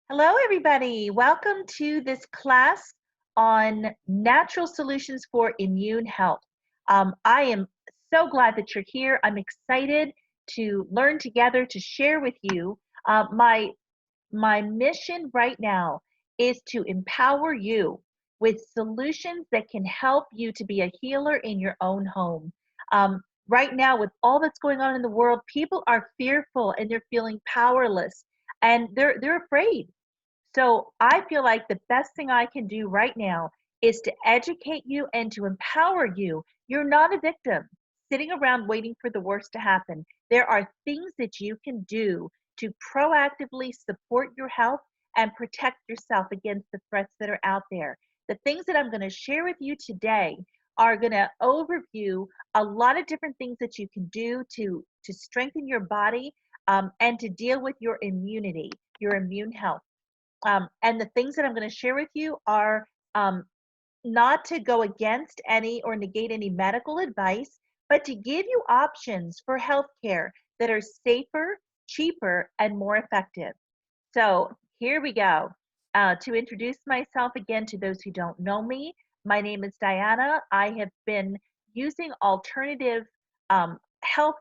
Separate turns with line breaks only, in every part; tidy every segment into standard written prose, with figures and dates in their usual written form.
Hello, everybody. Welcome to this class on natural solutions for immune health. I am so glad that you're here. I'm excited to learn together, to share with you. My mission right now is to empower you with solutions that can help you to be a healer in your own home. Right now, with all that's going on in the world, people are fearful and they're feeling powerless and they're afraid. So I feel like the best thing I can do right now is to educate you and to empower you. You're not a victim sitting around waiting for the worst to happen. There are things that you can do to proactively support your health and protect yourself against the threats that are out there. The things that I'm going to share with you today are going to overview a lot of different things that you can do to strengthen your body and to deal with your immunity, your immune health. And the things that I'm going to share with you are um, not to go against any or negate any medical advice, but to give you options for healthcare that are safer, cheaper, and more effective. So here we go. To introduce myself again to those who don't know me, my name is Diana. I have been using alternative health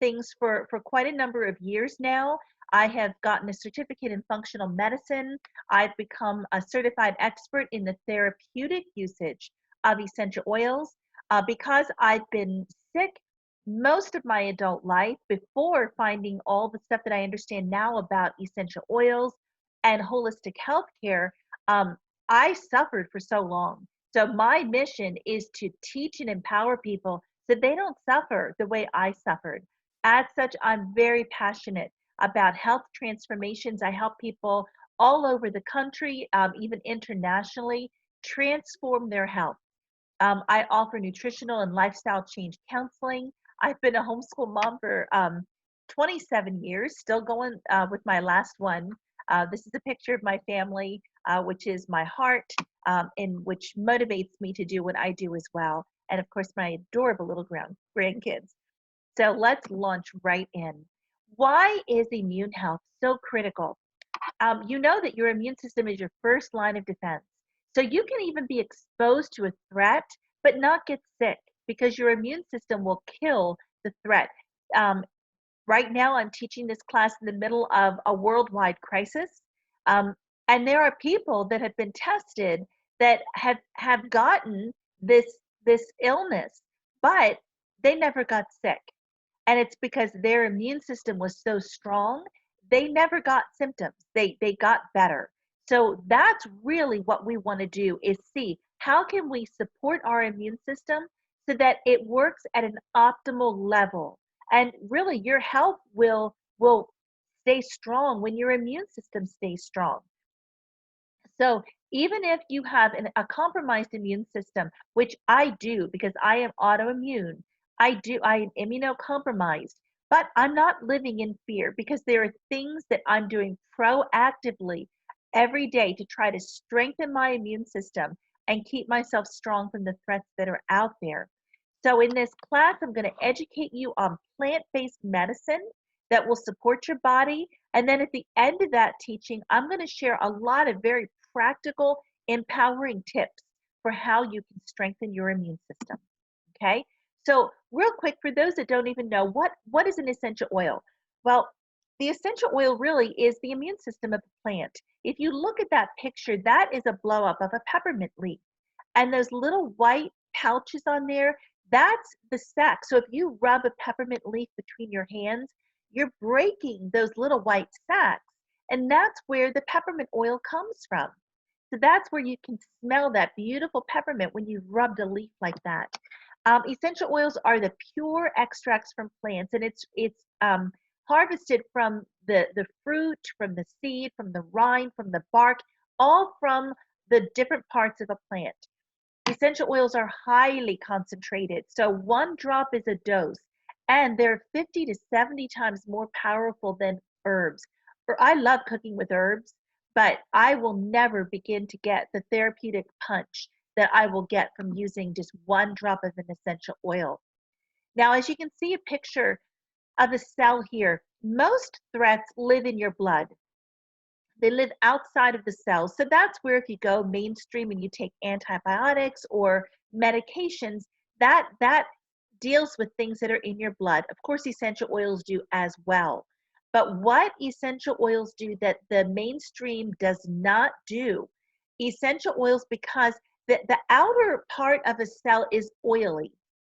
things for quite a number of years now. I have gotten a certificate in functional medicine. I've become a certified expert in the therapeutic usage of essential oils because I've been sick most of my adult life before finding all the stuff that I understand now about essential oils and holistic healthcare. Um, I suffered for so long. So my mission is to teach and empower people so they don't suffer the way I suffered. As such, I'm very passionate about health transformations. I help people all over the country, even internationally, transform their health. I offer nutritional and lifestyle change counseling. I've been a homeschool mom for 27 years, still going with my last one. This is a picture of my family, which is my heart, and which motivates me to do what I do as well. And of course, my adorable little grandkids. So let's launch right in. Why is immune health so critical? You know that your immune system is your first line of defense. So you can even be exposed to a threat, but not get sick because your immune system will kill the threat. Um, right now, I'm teaching this class in the middle of a worldwide crisis. Um, and there are people that have been tested that have gotten this this illness, but they never got sick. And it's because their immune system was so strong, they never got symptoms. They got better. So that's really what we want to do is see how can we support our immune system so that it works at an optimal level. And really your health will stay strong when your immune system stays strong. So even if you have a compromised immune system, which I do because I am autoimmune, I am immunocompromised, but I'm not living in fear because there are things that I'm doing proactively every day to try to strengthen my immune system and keep myself strong from the threats that are out there. So in this class, I'm going to educate you on plant-based medicine that will support your body. And then at the end of that teaching, I'm going to share a lot of very practical, empowering tips for how you can strengthen your immune system. Okay, so real quick, for those that don't even know, what is an essential oil? Well, the essential oil really is the immune system of the plant. If you look at that picture, that is a blow up of a peppermint leaf. And those little white pouches on there, that's the sac. So if you rub a peppermint leaf between your hands, you're breaking those little white sacs. And that's where the peppermint oil comes from. So that's where you can smell that beautiful peppermint when you've rubbed a leaf like that. Essential oils are the pure extracts from plants, and it's harvested from the fruit, from the seed, from the rind, from the bark, all from the different parts of a plant. Essential oils are highly concentrated, so one drop is a dose, and they're 50 to 70 times more powerful than herbs. For I love cooking with herbs, but I will never begin to get the therapeutic punch that I will get from using just one drop of an essential oil. Now, as you can see a picture of a cell here, most threats live in your blood. They live outside of the cells. So that's where if you go mainstream and you take antibiotics or medications, that deals with things that are in your blood. Of course, essential oils do as well. But what essential oils do that the mainstream does not do, essential oils, because the outer part of a cell is oily.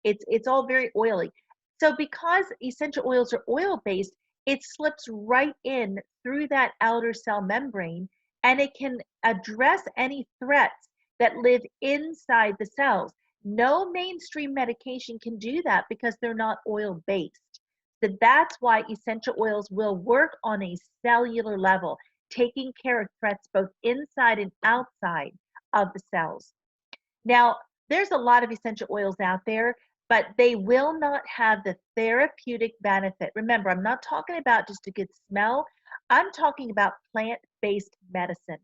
It's all very oily. So because essential oils are oil-based, it slips right in through that outer cell membrane, and it can address any threats that live inside the cells. No mainstream medication can do that because they're not oil-based. So that's why essential oils will work on a cellular level, taking care of threats both inside and outside of the cells. Now, there's a lot of essential oils out there, but they will not have the therapeutic benefit. Remember, I'm not talking about just a good smell. I'm talking about plant-based medicine.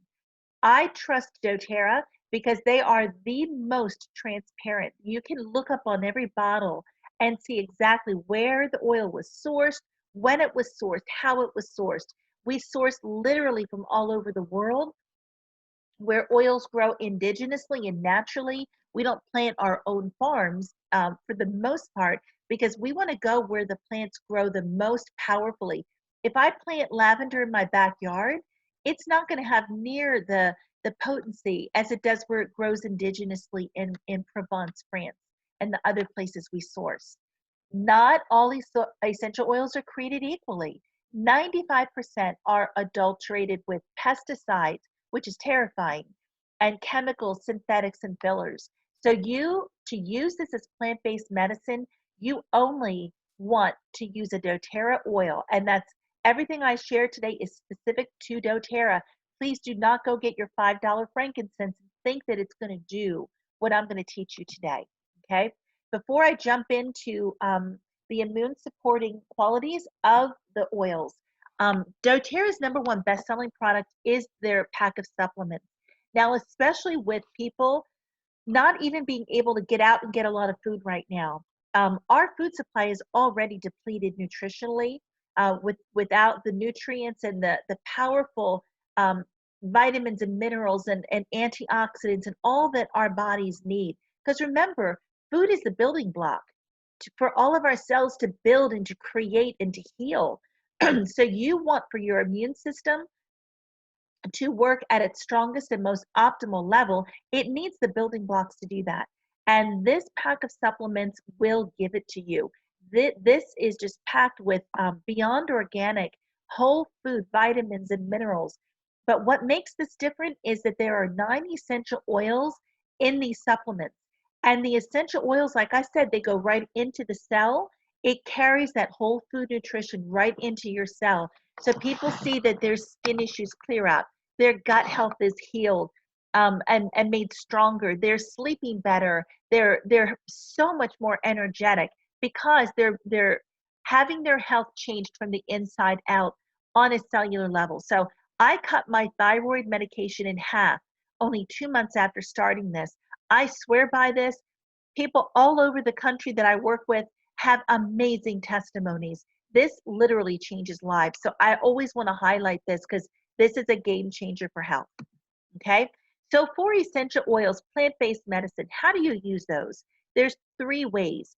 I trust doTERRA because they are the most transparent. You can look up on every bottle and see exactly where the oil was sourced, when it was sourced, how it was sourced. We source literally from all over the world, where oils grow indigenously and naturally. We don't plant our own farms for the most part because we want to go where the plants grow the most powerfully. If I plant lavender in my backyard, it's not going to have near the potency as it does where it grows indigenously in Provence, France, and the other places we source. Not all these essential oils are created equally. 95% are adulterated with pesticides, which is terrifying, and chemicals, synthetics, and fillers. So to use this as plant-based medicine, you only want to use a doTERRA oil, and that's everything I shared today is specific to doTERRA. Please do not go get your $5 frankincense and think that it's going to do what I'm going to teach you today, okay? Before I jump into the immune supporting qualities of the oils, doTERRA's #1 best-selling product is their pack of supplements. Now, especially with people not even being able to get out and get a lot of food right now, our food supply is already depleted nutritionally without the nutrients and the powerful vitamins and minerals and antioxidants and all that our bodies need. Because remember, food is the building block for all of our cells to build and to create and to heal. So you want for your immune system to work at its strongest and most optimal level, it needs the building blocks to do that. And this pack of supplements will give it to you. This is just packed with beyond organic, whole food vitamins and minerals. But what makes this different is that there are 9 essential oils in these supplements. And the essential oils, like I said, they go right into the cell. It carries that whole food nutrition right into your cell. So people see that their skin issues clear out, their gut health is healed and made stronger. They're sleeping better. They're so much more energetic because they're having their health changed from the inside out on a cellular level. So I cut my thyroid medication in half only 2 months after starting this. I swear by this. People all over the country that I work with have amazing testimonies. This literally changes lives. So I always want to highlight this because this is a game changer for health. Okay. So for essential oils, plant-based medicine, how do you use those? There's 3 ways.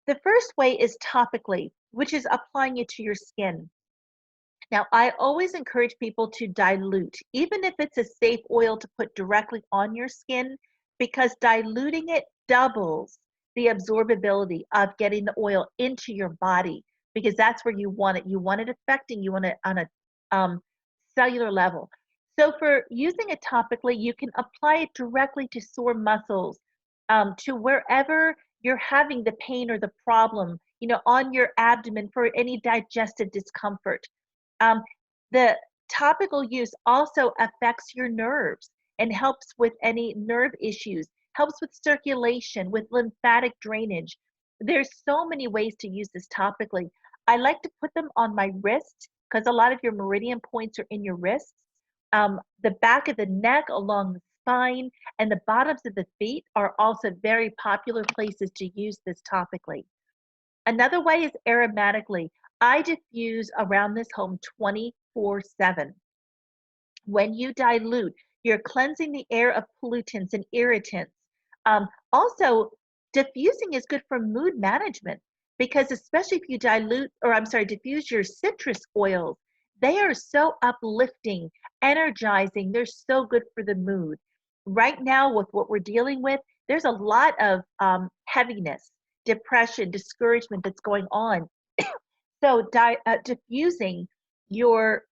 The first way is topically, which is applying it to your skin. Now, I always encourage people to dilute, even if it's a safe oil to put directly on your skin, because diluting it doubles the absorbability of getting the oil into your body, because that's where you want it. You want it affecting you on a cellular level. So for using it topically, you can apply it directly to sore muscles, to wherever you're having the pain or the problem, on your abdomen for any digestive discomfort. The topical use also affects your nerves and helps with any nerve issues, helps with circulation, with lymphatic drainage. There's so many ways to use this topically. I like to put them on my wrist because a lot of your meridian points are in your wrists. The back of the neck, along the spine, and the bottoms of the feet are also very popular places to use this topically. Another way is aromatically. I diffuse around this home 24/7. When you dilute, you're cleansing the air of pollutants and irritants. Also, diffusing is good for mood management because especially if you dilute, or I'm sorry, diffuse your citrus oils, they are so uplifting, energizing. They're so good for the mood. Right now, with what we're dealing with, there's a lot of heaviness, depression, discouragement that's going on. So diffusing your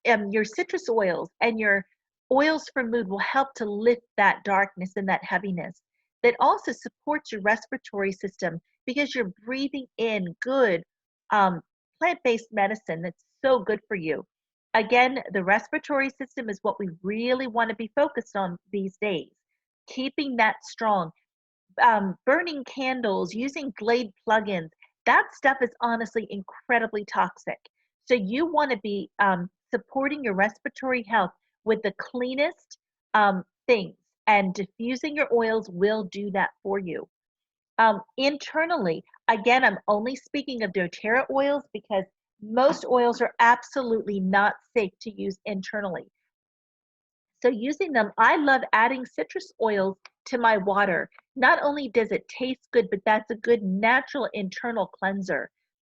your citrus oils and your oils for mood will help to lift that darkness and that heaviness. That also supports your respiratory system because you're breathing in good plant-based medicine that's so good for you. Again, the respiratory system is what we really want to be focused on these days. Keeping that strong, burning candles, using Glade plugins, that stuff is honestly incredibly toxic. So you want to be supporting your respiratory health with the cleanest things, and diffusing your oils will do that for you. Internally, again, I'm only speaking of doTERRA oils because most oils are absolutely not safe to use internally. So using them, I love adding citrus oils to my water. Not only does it taste good, but that's a good natural internal cleanser.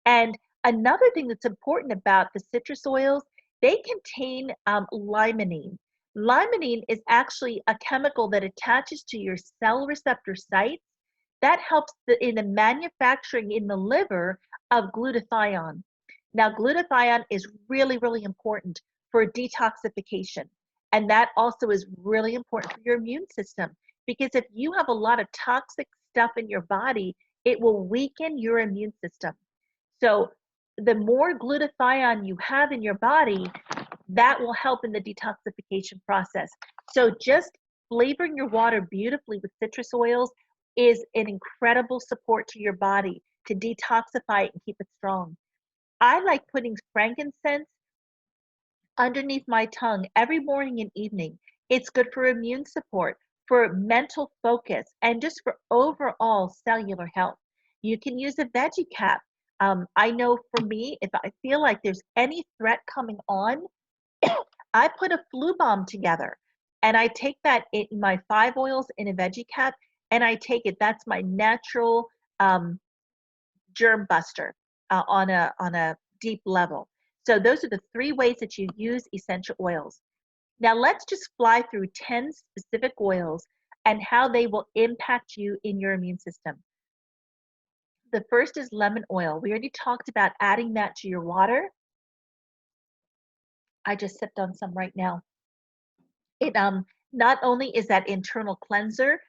And another thing that's important about the citrus oils, they contain limonene. Limonene is actually a chemical that attaches to your cell receptor sites that helps in the manufacturing in the liver of glutathione. Now, glutathione is really, really important for detoxification. And that also is really important for your immune system because if you have a lot of toxic stuff in your body, it will weaken your immune system. So the more glutathione you have in your body, that will help in the detoxification process. So just flavoring your water beautifully with citrus oils is an incredible support to your body to detoxify it and keep it strong. I like putting frankincense underneath my tongue every morning and evening. It's good for immune support, for mental focus, and just for overall cellular health. You can use a veggie cap. I know for me, if I feel like there's any threat coming on, I put a flu bomb together and I take that in my 5 oils in a veggie cap and I take it. That's my natural germ buster on a deep level. So those are the 3 ways that you use essential oils. Now let's just fly through 10 specific oils and how they will impact you in your immune system. The first is lemon oil. We already talked about adding that to your water. I just sipped on some right now. It not only is that internal cleanser,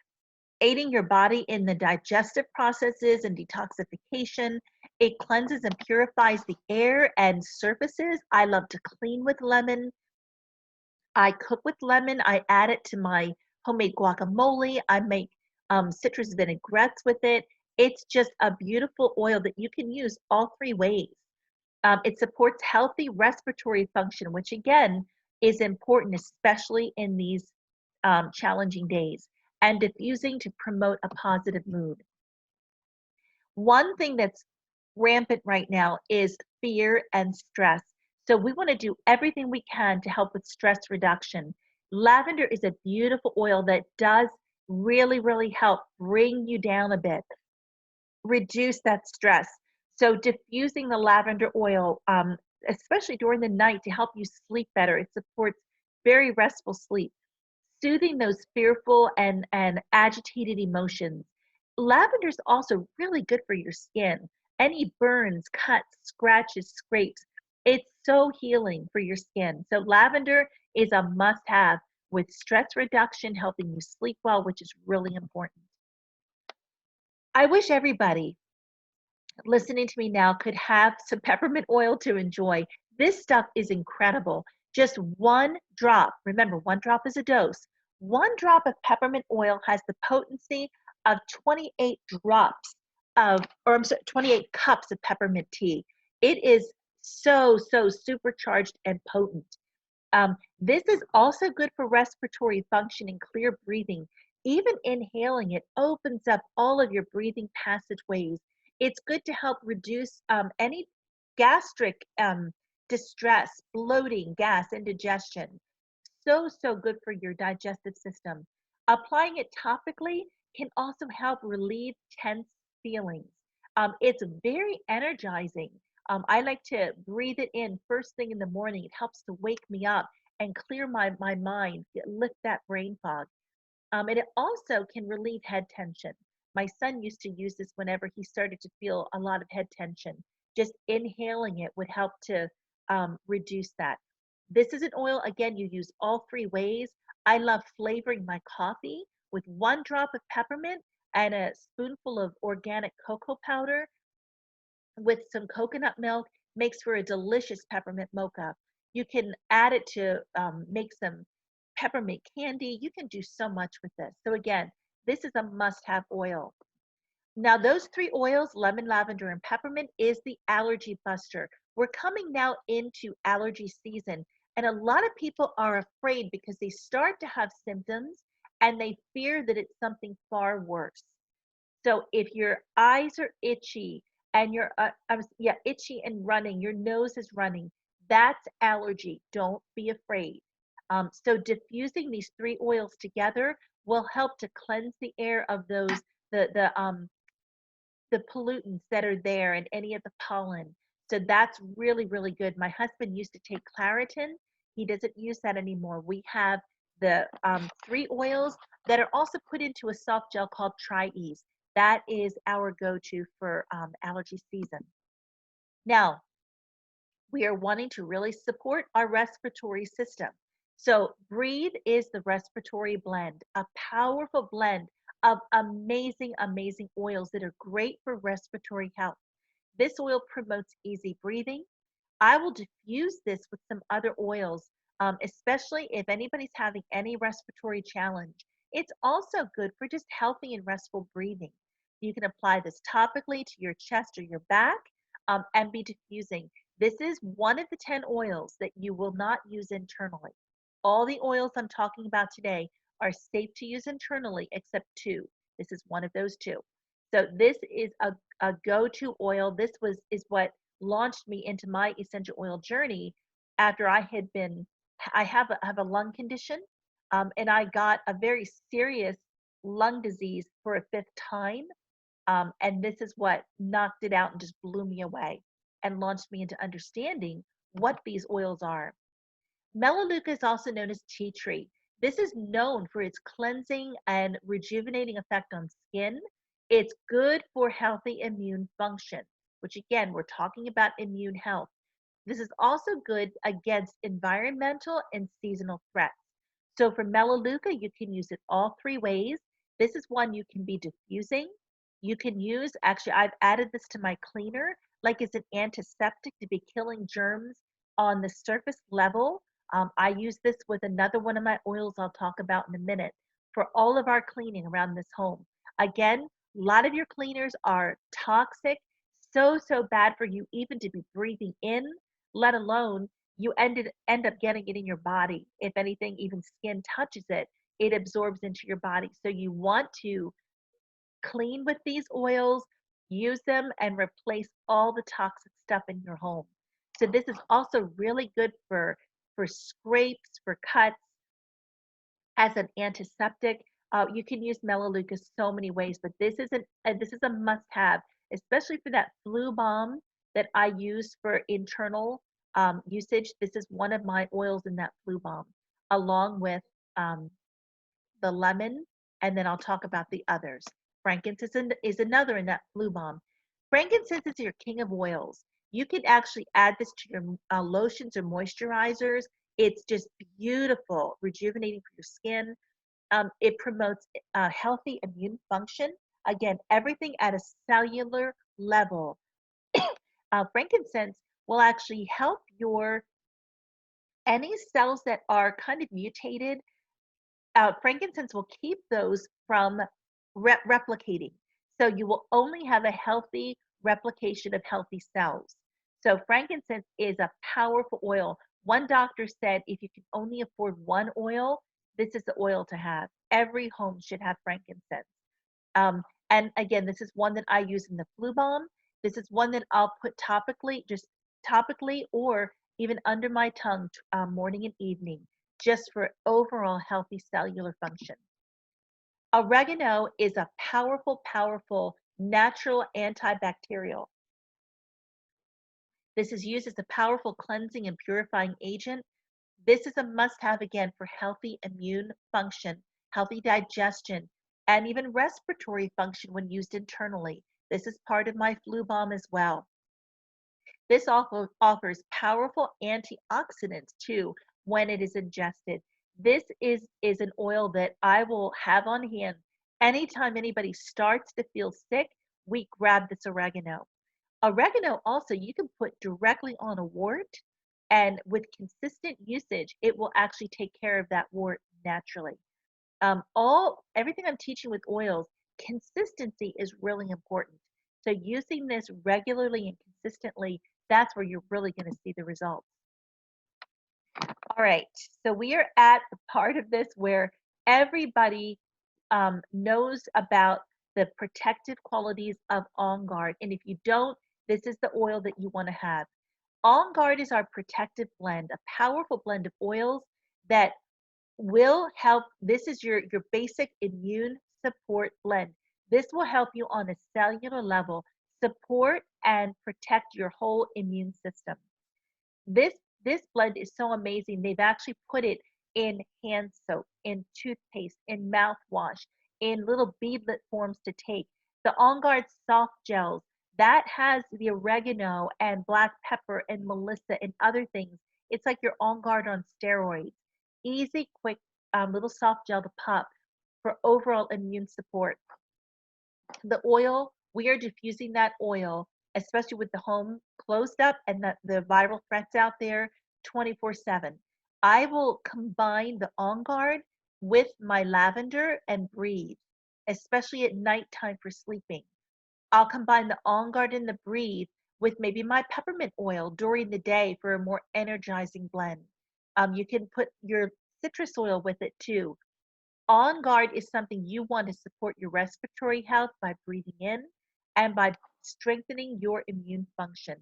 aiding your body in the digestive processes and detoxification. It cleanses and purifies the air and surfaces. I love to clean with lemon. I cook with lemon. I add it to my homemade guacamole. I make citrus vinaigrettes with it. It's just a beautiful oil that you can use all 3 ways. It supports healthy respiratory function, which again is important, especially in these challenging days, and diffusing to promote a positive mood. One thing that's rampant right now is fear and stress. So we want to do everything we can to help with stress reduction. Lavender is a beautiful oil that does really, really help bring you down a bit, reduce that stress. So diffusing the lavender oil, especially during the night to help you sleep better, it supports very restful sleep, soothing those fearful and agitated emotions. Lavender is also really good for your skin. Any burns, cuts, scratches, scrapes, it's so healing for your skin. So lavender is a must-have with stress reduction, helping you sleep well, which is really important. I wish everybody listening to me now could have some peppermint oil to enjoy. This stuff is incredible. Just 1 drop, remember 1 drop is a dose. 1 drop of peppermint oil has the potency of 28 drops of, or I'm sorry, 28 cups of peppermint tea. It is so, so supercharged and potent. This is also good for respiratory function and clear breathing. Even inhaling it opens up all of your breathing passageways. It's good to help reduce any gastric distress, bloating, gas, indigestion. so good for your digestive system. Applying it topically can also help relieve tense feelings. It's very energizing. I like to breathe it in first thing in the morning. It helps to wake me up and clear my mind, lift that brain fog. And it also can relieve head tension. My son used to use this whenever he started to feel a lot of head tension. Just inhaling it would help to reduce that. This is an oil, again, you use all three ways. I love flavoring my coffee with 1 drop of peppermint and a spoonful of organic cocoa powder with some coconut milk. Makes for a delicious peppermint mocha. You can add it to make some peppermint candy. You can do so much with this. So again, this is a must-have oil. Now, those three oils, lemon, lavender, and peppermint, is the Allergy Buster. We're coming now into allergy season, and a lot of people are afraid because they start to have symptoms and they fear that it's something far worse. So if your eyes are itchy and you're itchy and running, your nose is running, that's allergy. Don't be afraid. So diffusing these three oils together will help to cleanse the air of those the pollutants that are there and any of the pollen. So that's really good. My husband used to take Claritin. He doesn't use that anymore. We have the three oils that are also put into a soft gel called Tri-Ease. That is our go-to for allergy season. Now, we are wanting to really support our respiratory system. So Breathe is the respiratory blend, a powerful blend of amazing oils that are great for respiratory health. This oil promotes easy breathing. I will diffuse this with some other oils, especially if anybody's having any respiratory challenge. It's also good for just healthy and restful breathing. You can apply this topically to your chest or your back and be diffusing. This is one of the 10 oils that you will not use internally. All the oils I'm talking about today are safe to use internally except two. This is one of those two. So this is a go-to oil. Is what launched me into my essential oil journey after I have a lung condition, and I got a very serious lung disease for a fifth time. And this is what knocked it out and just blew me away and launched me into understanding what these oils are. Melaleuca is also known as tea tree. This is known for its cleansing and rejuvenating effect on skin. It's good for healthy immune function, which again, we're talking about immune health. This is also good against environmental and seasonal threats. So for Melaleuca, you can use it all three ways. This is one you can be diffusing. You can use, actually, I've added this to my cleaner, like it's an antiseptic to be killing germs on the surface level. I use this with another one of my oils I'll talk about in a minute for all of our cleaning around this home. Again, a lot of your cleaners are toxic, so bad for you even to be breathing in, let alone you end up getting it in your body. If anything, even skin touches it, it absorbs into your body. So you want to clean with these oils, use them, and replace all the toxic stuff in your home. So this is also really good for scrapes, for cuts, as an antiseptic. You can use Melaleuca so many ways, but this is a must-have, especially for that flu balm that I use for internal usage. This is one of my oils in that flu balm, along with um, the lemon, and then I'll talk about the others. Frankincense is another in that flu balm. Frankincense is your king of oils. You can actually add this to your lotions or moisturizers. It's just beautiful, rejuvenating for your skin. It promotes healthy immune function. Again, everything at a cellular level. Frankincense will actually help your any cells that are kind of mutated. Frankincense will keep those from replicating. So you will only have a healthy replication of healthy cells. So frankincense is a powerful oil. One doctor said if you can only afford one oil, this is the oil to have. Every home should have frankincense. And again, this is one that I use in the flu balm. This is one that I'll put topically, just topically, or even under my tongue morning and evening just for overall healthy cellular function. Oregano is a powerful, powerful natural antibacterial. This is used as a powerful cleansing and purifying agent. This is a must-have again for healthy immune function, healthy digestion, and even respiratory function when used internally. This is part of my flu balm as well. This also offers powerful antioxidants too when it is ingested. This is an oil that I will have on hand anytime anybody starts to feel sick. We grab this oregano. Oregano also you can put directly on a wart, and with consistent usage, it will actually take care of that wart naturally. Everything I'm teaching with oils, consistency is really important. So using this regularly and consistently, that's where you're really going to see the results. All right, so we are at the part of this where everybody knows about the protective qualities of OnGuard. And if you don't, this is the oil that you want to have. OnGuard is our protective blend, a powerful blend of oils that will help. This is your basic immune support blend. This will help you on a cellular level support and protect your whole immune system. This blend is so amazing. They've actually put it in hand soap, in toothpaste, in mouthwash, in little beadlet forms to take. The OnGuard soft gels, that has the oregano and black pepper and melissa and other things. It's like your OnGuard on steroids. Easy, quick, little soft gel to pop for overall immune support. The oil, we are diffusing that oil, especially with the home closed up and the viral threats out there 24/7. I will combine the OnGuard with my lavender and breathe, especially at nighttime for sleeping. I'll combine the OnGuard and the breathe with maybe my peppermint oil during the day for a more energizing blend. You can put your citrus oil with it too. OnGuard is something you want to support your respiratory health by breathing in and by strengthening your immune function.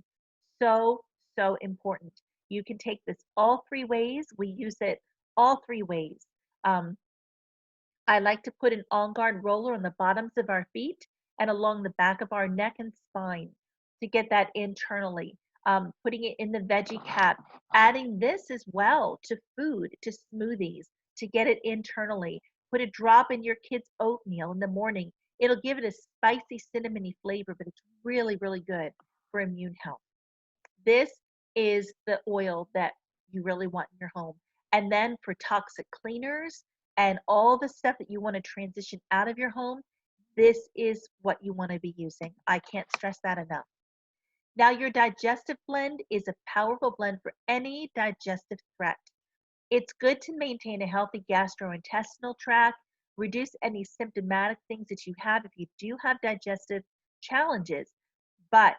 So, so important. You can take this all three ways. We use it all three ways. Um, I like to put an OnGuard roller on the bottoms of our feet and along the back of our neck and spine to get that internally. Putting it in the veggie cap, adding this as well to food, to smoothies, to get it internally. Put a drop in your kid's oatmeal in the morning. It'll give it a spicy, cinnamony flavor, but it's really, really good for immune health. This is the oil that you really want in your home. And then for toxic cleaners and all the stuff that you want to transition out of your home, this is what you want to be using. I can't stress that enough. Now, your digestive blend is a powerful blend for any digestive threat. It's good to maintain a healthy gastrointestinal tract, reduce any symptomatic things that you have if you do have digestive challenges. But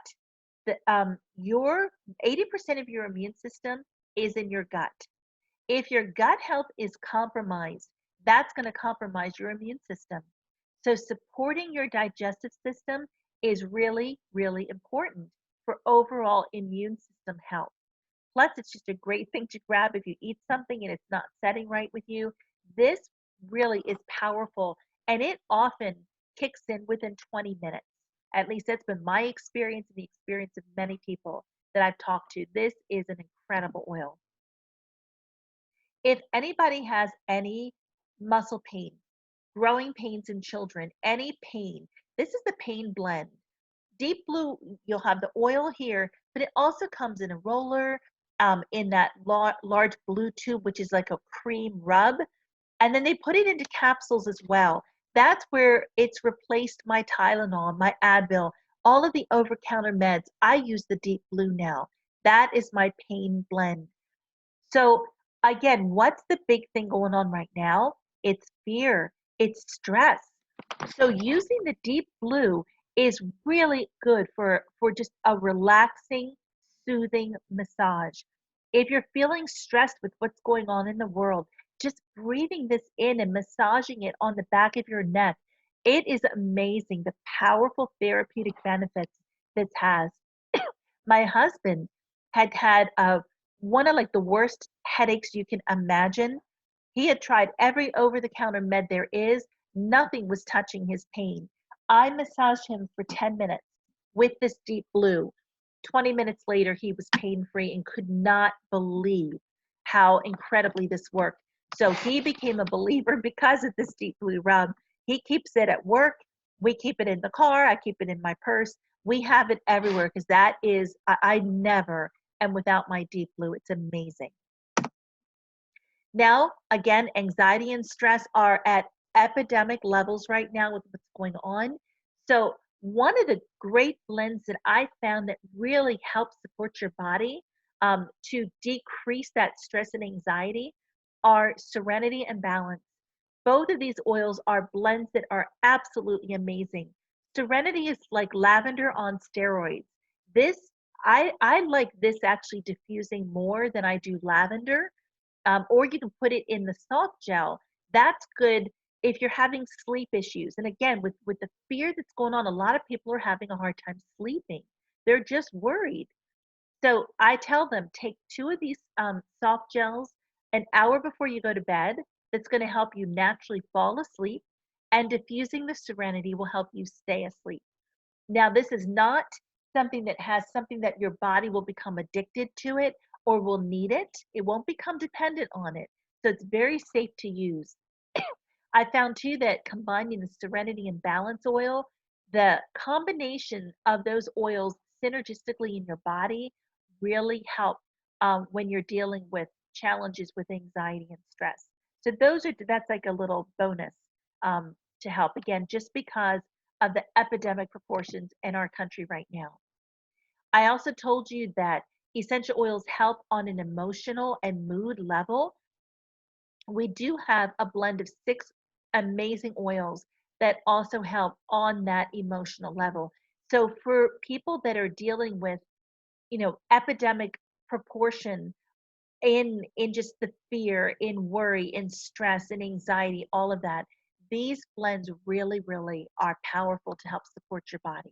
your 80% of your immune system is in your gut. If your gut health is compromised, that's going to compromise your immune system. So supporting your digestive system is really, really important for overall immune system health. Plus, it's just a great thing to grab if you eat something and it's not setting right with you. This really is powerful, and it often kicks in within 20 minutes. At least that's been my experience and the experience of many people that I've talked to. This is an incredible oil. If anybody has any muscle pain, growing pains in children, any pain, this is the pain blend. Deep Blue, you'll have the oil here, but it also comes in a roller, in that large blue tube, which is like a cream rub. And then they put it into capsules as well. That's where it's replaced my Tylenol, my Advil, all of the over-counter meds. I use the Deep Blue now. That is my pain blend. So again, what's the big thing going on right now? It's fear, it's stress. So using the Deep Blue is really good for just a relaxing, soothing massage. If you're feeling stressed with what's going on in the world, just breathing this in and massaging it on the back of your neck, it is amazing the powerful therapeutic benefits this has. My husband had one of like the worst headaches you can imagine He had tried every over-the-counter med there is. Nothing was touching his pain. I massaged him for 10 minutes with this deep blue. 20 minutes later, he was pain-free and could not believe how incredibly this worked. So he became a believer because of this deep blue rub. He keeps it at work. We keep it in the car. I keep it in my purse. We have it everywhere because that is, I never am without my deep blue. It's amazing. Now, again, anxiety and stress are at epidemic levels right now with what's going on. So one of the great blends that I found that really helps support your body to decrease that stress and anxiety are Serenity and Balance. Both of these oils are blends that are absolutely amazing. Serenity is like lavender on steroids. This, I like this actually diffusing more than I do lavender. Or you can put it in the soft gel. That's good if you're having sleep issues. And again, with the fear that's going on, a lot of people are having a hard time sleeping. They're just worried. So I tell them, take 2 of these soft gels an hour before you go to bed. That's going to help you naturally fall asleep. And diffusing the Serenity will help you stay asleep. Now, this is not something that has something that your body will become addicted to it or will need it. It won't become dependent on it. So it's very safe to use. I found too that combining the Serenity and Balance oil, the combination of those oils synergistically in your body really help when you're dealing with challenges with anxiety and stress. So that's like a little bonus to help again, just because of the epidemic proportions in our country right now. I also told you that essential oils help on an emotional and mood level. We do have a blend of 6 amazing oils that also help on that emotional level. So for people that are dealing with, epidemic proportion in just the fear, in worry, in stress, in anxiety, all of that, these blends really, really are powerful to help support your body.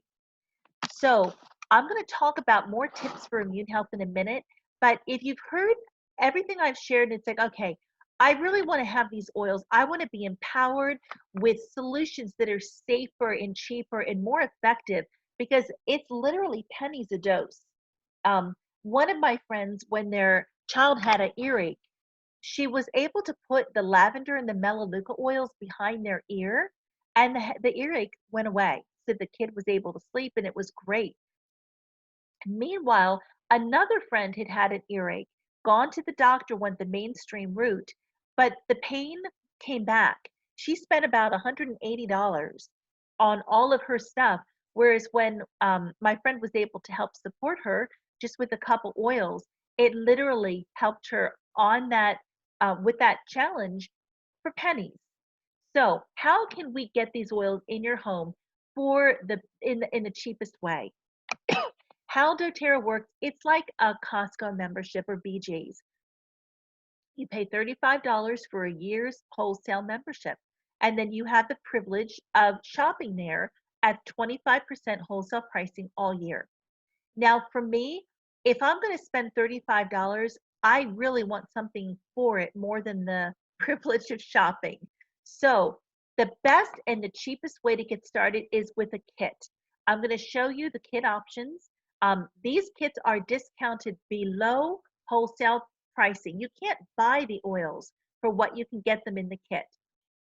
So I'm going to talk about more tips for immune health in a minute. But if you've heard everything I've shared, it's like, okay, I really want to have these oils. I want to be empowered with solutions that are safer and cheaper and more effective because it's literally pennies a dose. One of my friends, when their child had an earache, she was able to put the lavender and the Melaleuca oils behind their ear, and the earache went away. So the kid was able to sleep, and it was great. Meanwhile, another friend had had an earache, gone to the doctor, went the mainstream route, but the pain came back. She spent about $180 on all of her stuff, whereas when my friend was able to help support her just with a couple oils, it literally helped her on that with that challenge for pennies. So, how can we get these oils in your home for in the cheapest way? How doTERRA works, it's like a Costco membership or BJ's. You pay $35 for a year's wholesale membership, and then you have the privilege of shopping there at 25% wholesale pricing all year. Now, for me, if I'm going to spend $35, I really want something for it more than the privilege of shopping. So, the best and the cheapest way to get started is with a kit. I'm going to show you the kit options. These kits are discounted below wholesale pricing. You can't buy the oils for what you can get them in the kit.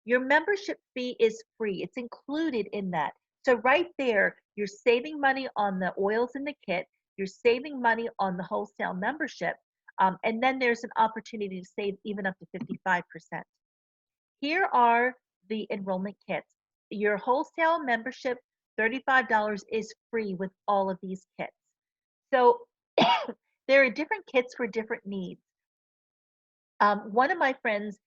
Your membership fee is free. It's included in that. So right there, you're saving money on the oils in the kit. You're saving money on the wholesale membership. And then there's an opportunity to save even up to 55%. Here are the enrollment kits. Your wholesale membership, $35 is free with all of these kits. So there are different kits for different needs. One of my friends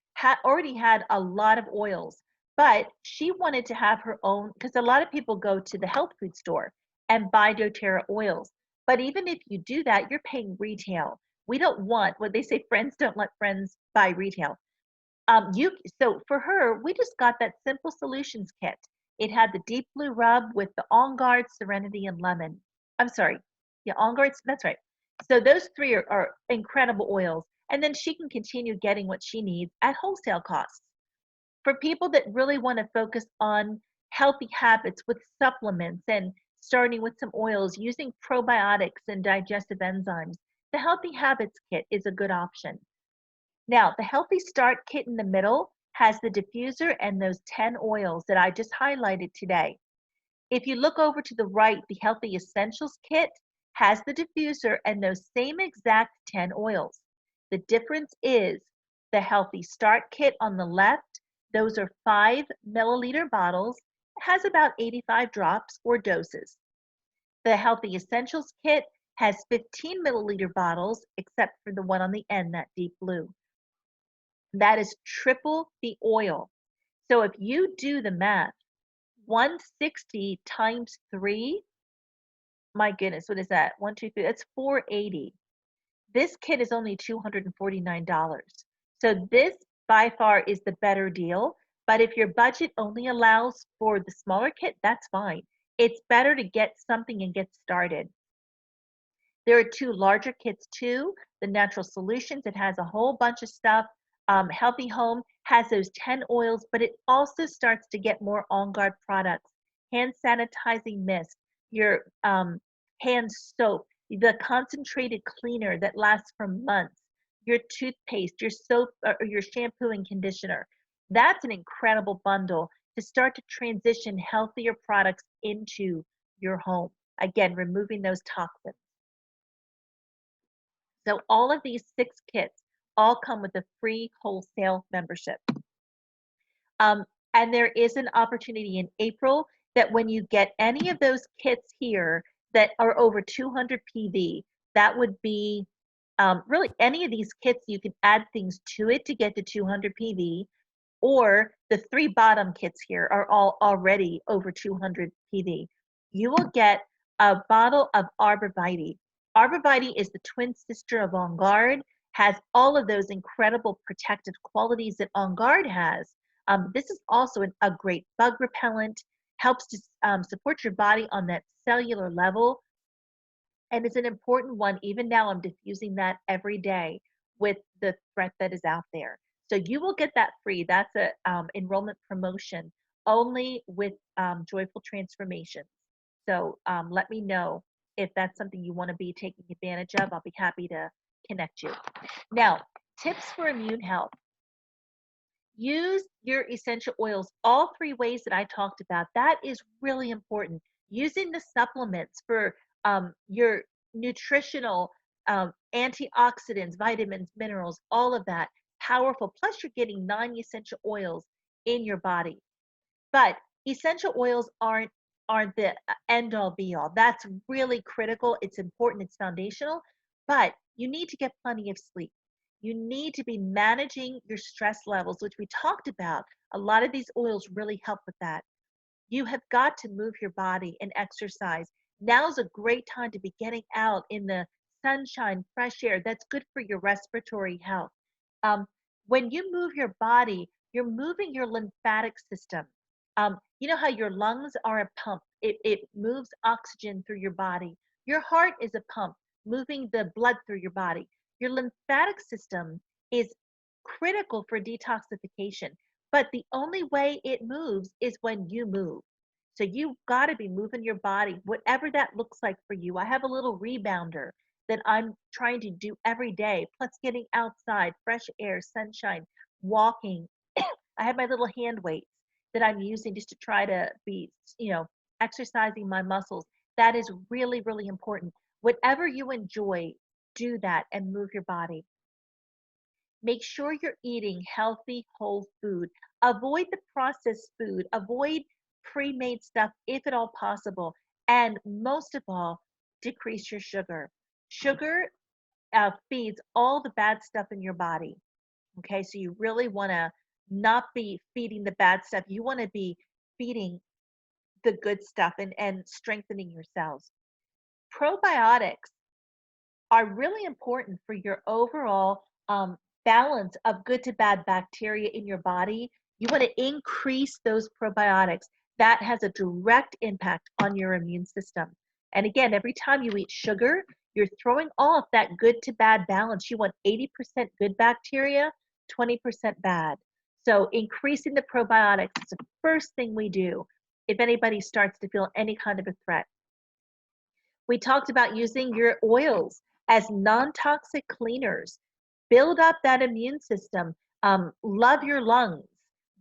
already had a lot of oils, but she wanted to have her own, because a lot of people go to the health food store and buy doTERRA oils. But even if you do that, you're paying retail. We don't want what they say, friends don't let friends buy retail. So for her, we just got that Simple Solutions kit. It had the deep blue rub with the OnGuard, Serenity, and Lemon. I'm sorry. Yeah, OnGuard, that's right. So those 3 are incredible oils. and then she can continue getting what she needs at wholesale costs. For people that really want to focus on healthy habits with supplements and starting with some oils, using probiotics and digestive enzymes, the Healthy Habits Kit is a good option. Now, the Healthy Start Kit in the middle has the diffuser and those 10 oils that I just highlighted today. If you look over to the right, the Healthy Essentials Kit has the diffuser and those same exact 10 oils. The difference is the Healthy Start Kit on the left, those are 5 milliliter bottles, has about 85 drops or doses. The Healthy Essentials Kit has 15 milliliter bottles, except for the one on the end, that deep blue. That is triple the oil. So if you do the math, 160 times 3, my goodness, what is that? 1, 2, 3, that's 480. This kit is only $249. So this by far is the better deal. But if your budget only allows for the smaller kit, that's fine. It's better to get something and get started. There are 2 larger kits too. The Natural Solutions, it has a whole bunch of stuff. Healthy Home has those 10 oils, but it also starts to get more OnGuard products, hand sanitizing mist, your hand soap, the concentrated cleaner that lasts for months, your toothpaste, your soap, or your shampoo and conditioner. That's an incredible bundle to start to transition healthier products into your home. Again, removing those toxins. So all of these 6 kits all come with a free wholesale membership. And there is an opportunity in April that when you get any of those kits here that are over 200 PV, that would be really any of these kits, you can add things to it to get to 200 PV, or the 3 bottom kits here are all already over 200 PV. You will get a bottle of Arborvitae. Arborvitae is the twin sister of OnGuard, has all of those incredible protective qualities that OnGuard has. This is also a great bug repellent, helps to support your body on that cellular level, and it's an important one. Even now, I'm diffusing that every day with the threat that is out there. So you will get that free. That's a enrollment promotion only with Joyful Transformations. So let me know if that's something you want to be taking advantage of. I'll be happy to connect you. Now, tips for immune health. Use your essential oils all 3 ways that I talked about. That is really important. Using the supplements for your nutritional antioxidants, vitamins, minerals, all of that, powerful. Plus, you're getting 9 essential oils in your body. But essential oils aren't the end all be all. That's really critical. It's important. It's foundational. But you need to get plenty of sleep. You need to be managing your stress levels, which we talked about. A lot of these oils really help with that. You have got to move your body and exercise. Now's a great time to be getting out in the sunshine, fresh air. That's good for your respiratory health. When you move your body, you're moving your lymphatic system. You know how your lungs are a pump. It moves oxygen through your body. Your heart is a pump, moving the blood through your body. Your lymphatic system is critical for detoxification, but the only way it moves is when you move. So you've got to be moving your body, whatever that looks like for you. I have a little rebounder that I'm trying to do every day, plus getting outside, fresh air, sunshine, walking. I have my little hand weights that I'm using just to try to be, exercising my muscles. That is really, really important. Whatever you enjoy, do that and move your body. Make sure you're eating healthy, whole food. Avoid the processed food. Avoid pre-made stuff if at all possible. And most of all, decrease your sugar. Sugar feeds all the bad stuff in your body. Okay, so you really want to not be feeding the bad stuff. You want to be feeding the good stuff and strengthening your cells. Probiotics are really important for your overall balance of good to bad bacteria in your body. You want to increase those probiotics. That has a direct impact on your immune system. And again, every time you eat sugar, you're throwing off that good to bad balance. You want 80% good bacteria, 20% bad. So increasing the probiotics is the first thing we do if anybody starts to feel any kind of a threat. We talked about using your oils as non-toxic cleaners. Build up that immune system. Love your lungs.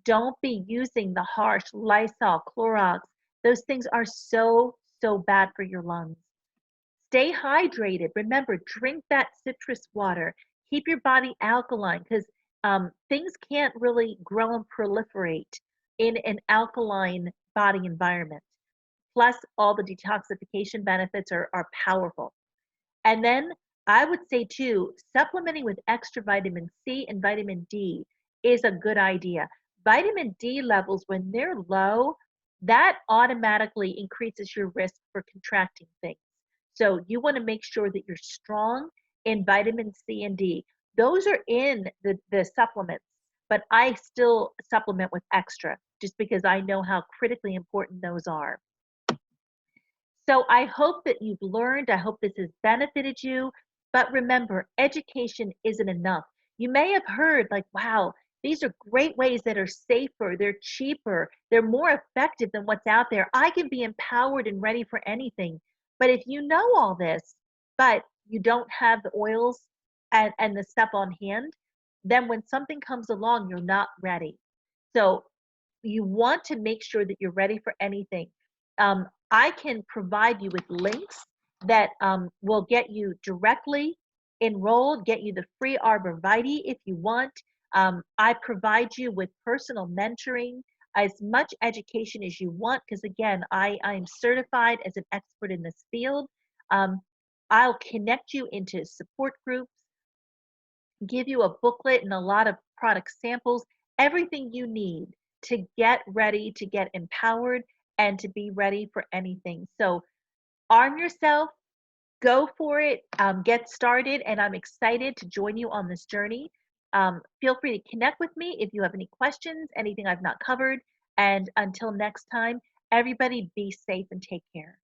Don't be using the harsh Lysol, Clorox. Those things are so, so bad for your lungs. Stay hydrated. Remember, drink that citrus water. Keep your body alkaline because things can't really grow and proliferate in an alkaline body environment. Plus, all the detoxification benefits are powerful. And then I would say too, supplementing with extra vitamin C and vitamin D is a good idea. Vitamin D levels, when they're low, that automatically increases your risk for contracting things. So you want to make sure that you're strong in vitamin C and D. Those are in the supplements, but I still supplement with extra just because I know how critically important those are. So I hope that you've learned. I hope this has benefited you. But remember, education isn't enough. You may have heard, like, wow, these are great ways that are safer, they're cheaper, they're more effective than what's out there. I can be empowered and ready for anything. But if you know all this, but you don't have the oils and the stuff on hand, then when something comes along, you're not ready. So you want to make sure that you're ready for anything. I can provide you with links that will get you directly enrolled, get you the free Arborvitae if you want. I provide you with personal mentoring, as much education as you want, because again, I'm certified as an expert in this field. I'll connect you into support groups, give you a booklet and a lot of product samples, everything you need to get ready, to get empowered, and to be ready for anything. So arm yourself, go for it, get started, and I'm excited to join you on this journey. Feel free to connect with me if you have any questions, anything I've not covered. And until next time, everybody be safe and take care.